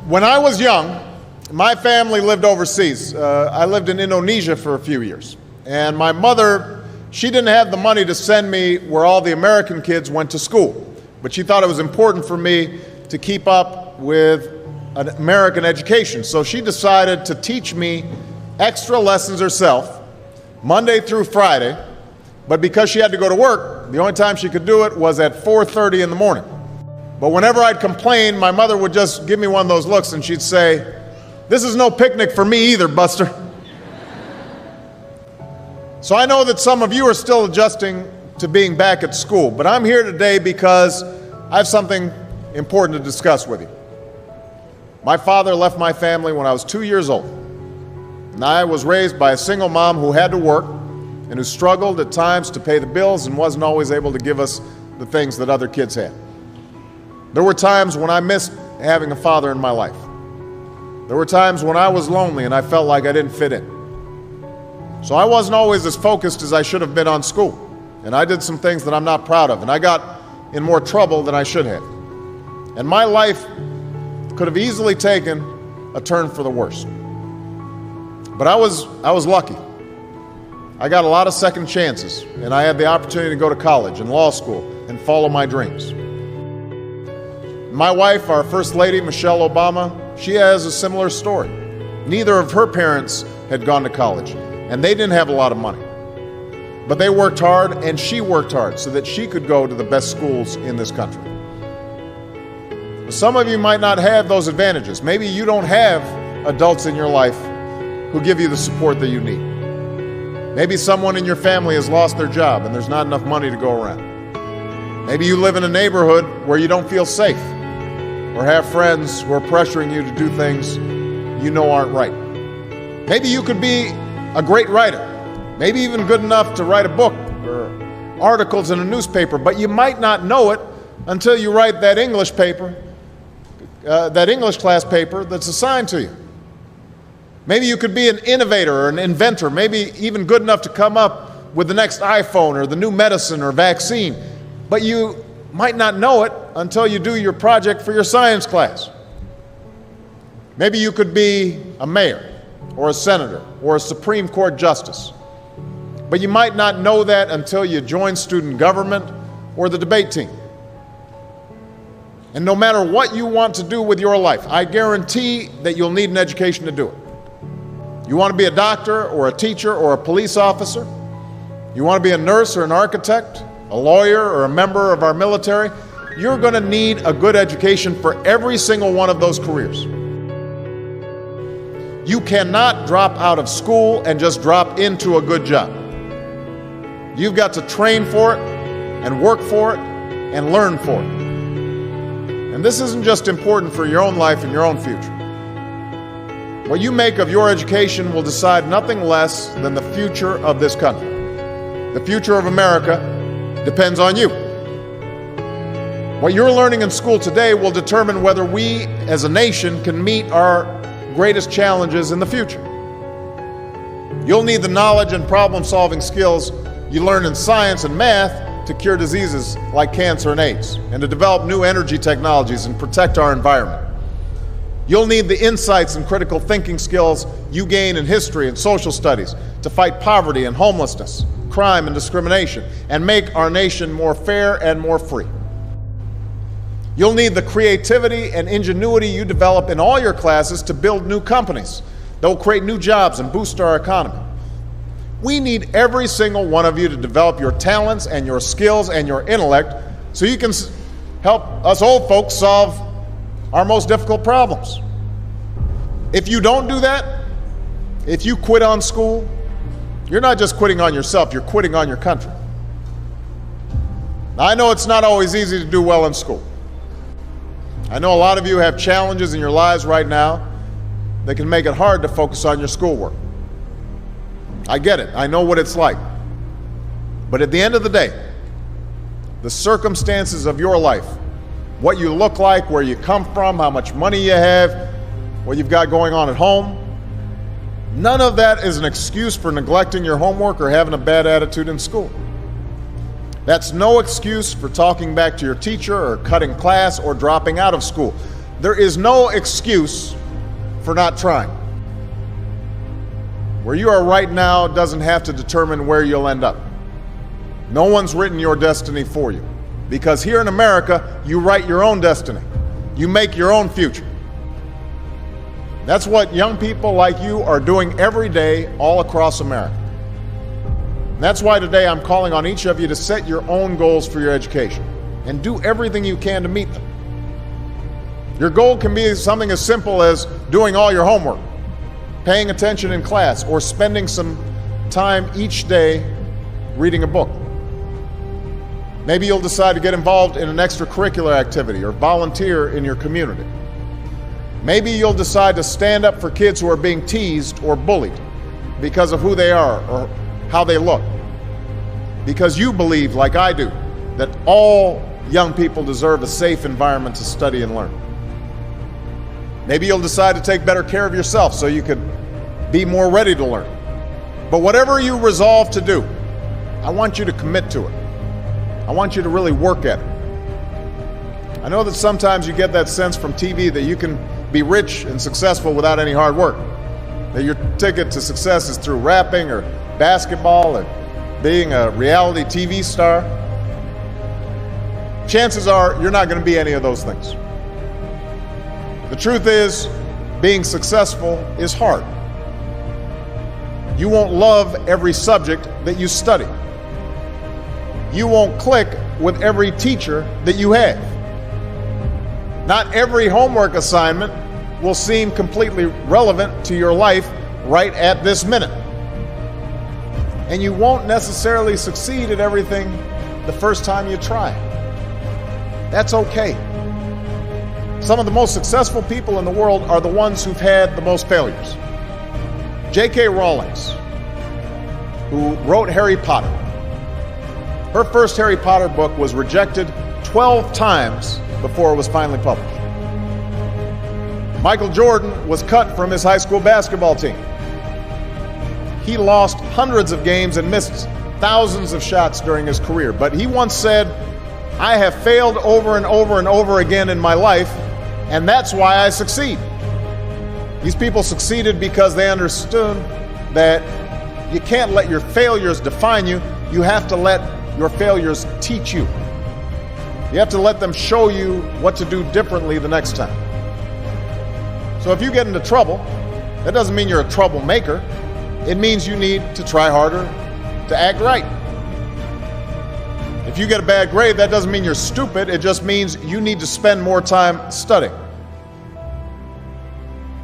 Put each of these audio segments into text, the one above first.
When I was young, my family lived overseas. I lived in Indonesia for a few years. And my mother, she didn't have the money to send me where all the American kids went to school. But she thought it was important for me to keep up with an American education. So she decided to teach me extra lessons herself, Monday through Friday. But because she had to go to work, the only time she could do it was at 4:30 in the morning. But whenever I'd complain, my mother would just give me one of those looks and she'd say, "This is no picnic for me either, Buster." So I know that some of you are still adjusting to being back at school, but I'm here today because I have something important to discuss with you. My father left my family when I was 2 years old, and I was raised by a single mom who had to work and who struggled at times to pay the bills and wasn't always able to give us the things that other kids had. There were times when I missed having a father in my life. There were times when I was lonely and I felt like I didn't fit in. So I wasn't always as focused as I should have been on school. And I did some things that I'm not proud of. And I got in more trouble than I should have. And my life could have easily taken a turn for the worse. But I was lucky. I got a lot of second chances. And I had the opportunity to go to college and law school and follow my dreams. My wife, our First Lady, Michelle Obama, she has a similar story. Neither of her parents had gone to college, and they didn't have a lot of money. But they worked hard, and she worked hard so that she could go to the best schools in this country. But some of you might not have those advantages. Maybe you don't have adults in your life who give you the support that you need. Maybe someone in your family has lost their job, and there's not enough money to go around. Maybe you live in a neighborhood where you don't feel safe, or have friends who are pressuring you to do things you know aren't right. Maybe you could be a great writer, maybe even good enough to write a book or articles in a newspaper, but you might not know it until you write that English paper, that English class paper that's assigned to you. Maybe you could be an innovator or an inventor, maybe even good enough to come up with the next iPhone or the new medicine or vaccine, but you might not know it until you do your project for your science class. Maybe you could be a mayor or a senator or a Supreme Court justice, but you might not know that until you join student government or the debate team. And no matter what you want to do with your life, I guarantee that you'll need an education to do it. You want to be a doctor or a teacher or a police officer? You want to be a nurse or an architect, a lawyer or a member of our military? You're going to need a good education for every single one of those careers. You cannot drop out of school and just drop into a good job. You've got to train for it and work for it and learn for it. And this isn't just important for your own life and your own future. What you make of your education will decide nothing less than the future of this country. The future of America depends on you. What you're learning in school today will determine whether we as a nation can meet our greatest challenges in the future. You'll need the knowledge and problem-solving skills you learn in science and math to cure diseases like cancer and AIDS, and to develop new energy technologies and protect our environment. You'll need the insights and critical thinking skills you gain in history and social studies to fight poverty and homelessness, crime and discrimination, and make our nation more fair and more free. You'll need the creativity and ingenuity you develop in all your classes to build new companies that will create new jobs and boost our economy. We need every single one of you to develop your talents and your skills and your intellect so you can help us old folks solve our most difficult problems. If you don't do that, if you quit on school, you're not just quitting on yourself, you're quitting on your country. Now, I know it's not always easy to do well in school. I know a lot of you have challenges in your lives right now that can make it hard to focus on your schoolwork. I get it. I know what it's like. But at the end of the day, the circumstances of your life, what you look like, where you come from, how much money you have, what you've got going on at home, none of that is an excuse for neglecting your homework or having a bad attitude in school. That's no excuse for talking back to your teacher or cutting class or dropping out of school. There is no excuse for not trying. Where you are right now doesn't have to determine where you'll end up. No one's written your destiny for you. Because here in America, you write your own destiny. You make your own future. That's what young people like you are doing every day all across America. And that's why today I'm calling on each of you to set your own goals for your education and do everything you can to meet them. Your goal can be something as simple as doing all your homework, paying attention in class, or spending some time each day reading a book. Maybe you'll decide to get involved in an extracurricular activity or volunteer in your community. Maybe you'll decide to stand up for kids who are being teased or bullied because of who they are or how they look. Because you believe, like I do, that all young people deserve a safe environment to study and learn. Maybe you'll decide to take better care of yourself so you could be more ready to learn. But whatever you resolve to do, I want you to commit to it. I want you to really work at it. I know that sometimes you get that sense from TV that you can be rich and successful without any hard work. That your ticket to success is through rapping or basketball or being a reality TV star. Chances are you're not going to be any of those things. The truth is, being successful is hard. You won't love every subject that you study. You won't click with every teacher that you have. Not every homework assignment will seem completely relevant to your life right at this minute. And you won't necessarily succeed at everything the first time you try. That's okay. Some of the most successful people in the world are the ones who've had the most failures. J.K. Rowling, who wrote Harry Potter. Her first Harry Potter book was rejected 12 times before it was finally published. Michael Jordan was cut from his high school basketball team. He lost hundreds of games and missed thousands of shots during his career. But he once said, "I have failed over and over and over again in my life, and that's why I succeed." These people succeeded because they understood that you can't let your failures define you. You have to let your failures teach you. You have to let them show you what to do differently the next time. So if you get into trouble, that doesn't mean you're a troublemaker. It means you need to try harder to act right. If you get a bad grade, that doesn't mean you're stupid. It just means you need to spend more time studying.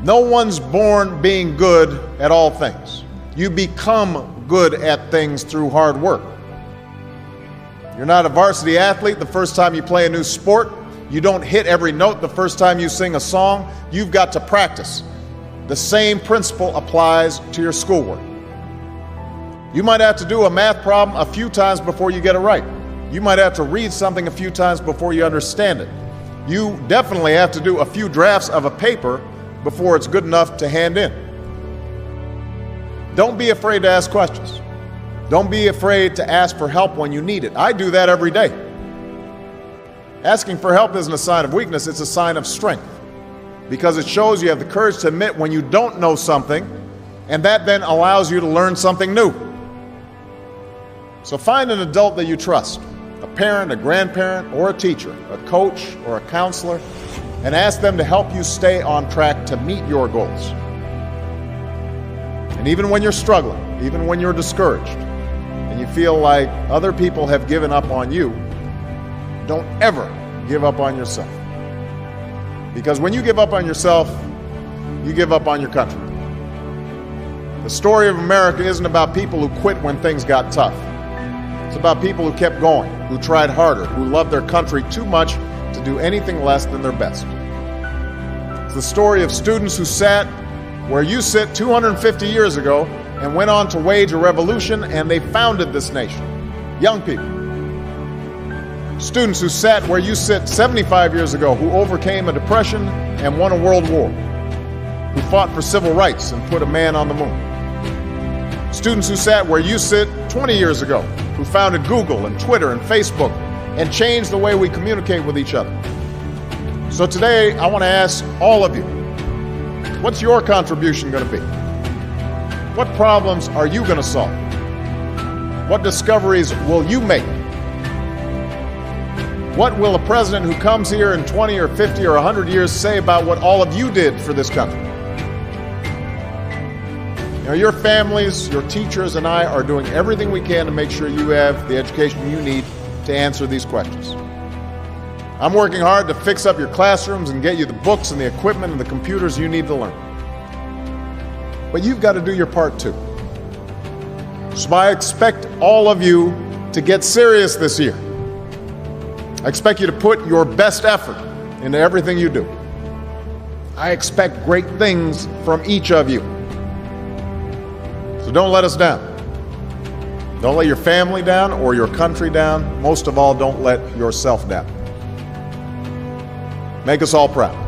No one's born being good at all things. You become good at things through hard work. You're not a varsity athlete the first time you play a new sport. You don't hit every note the first time you sing a song. You've got to practice. The same principle applies to your schoolwork. You might have to do a math problem a few times before you get it right. You might have to read something a few times before you understand it. You definitely have to do a few drafts of a paper before it's good enough to hand in. Don't be afraid to ask questions. Don't be afraid to ask for help when you need it. I do that every day. Asking for help isn't a sign of weakness, it's a sign of strength. Because it shows you have the courage to admit when you don't know something, and that then allows you to learn something new. So find an adult that you trust, a parent, a grandparent, or a teacher, a coach, or a counselor, and ask them to help you stay on track to meet your goals. And even when you're struggling, even when you're discouraged, and you feel like other people have given up on you, don't ever give up on yourself. Because when you give up on yourself, you give up on your country. The story of America isn't about people who quit when things got tough. It's about people who kept going, who tried harder, who loved their country too much to do anything less than their best. It's the story of students who sat where you sit 250 years ago and went on to wage a revolution, and they founded this nation. Young people. Students who sat where you sit 75 years ago, who overcame a depression and won a world war, who fought for civil rights and put a man on the moon. Students who sat where you sit 20 years ago, who founded Google and Twitter and Facebook and changed the way we communicate with each other. So today, I want to ask all of you, what's your contribution going to be? What problems are you going to solve? What discoveries will you make? What will a president who comes here in 20 or 50 or 100 years say about what all of you did for this country? You know, your families, your teachers, and I are doing everything we can to make sure you have the education you need to answer these questions. I'm working hard to fix up your classrooms and get you the books and the equipment and the computers you need to learn. But you've got to do your part too. So I expect all of you to get serious this year. I expect you to put your best effort into everything you do. I expect great things from each of you. So don't let us down. Don't let your family down or your country down. Most of all, don't let yourself down. Make us all proud.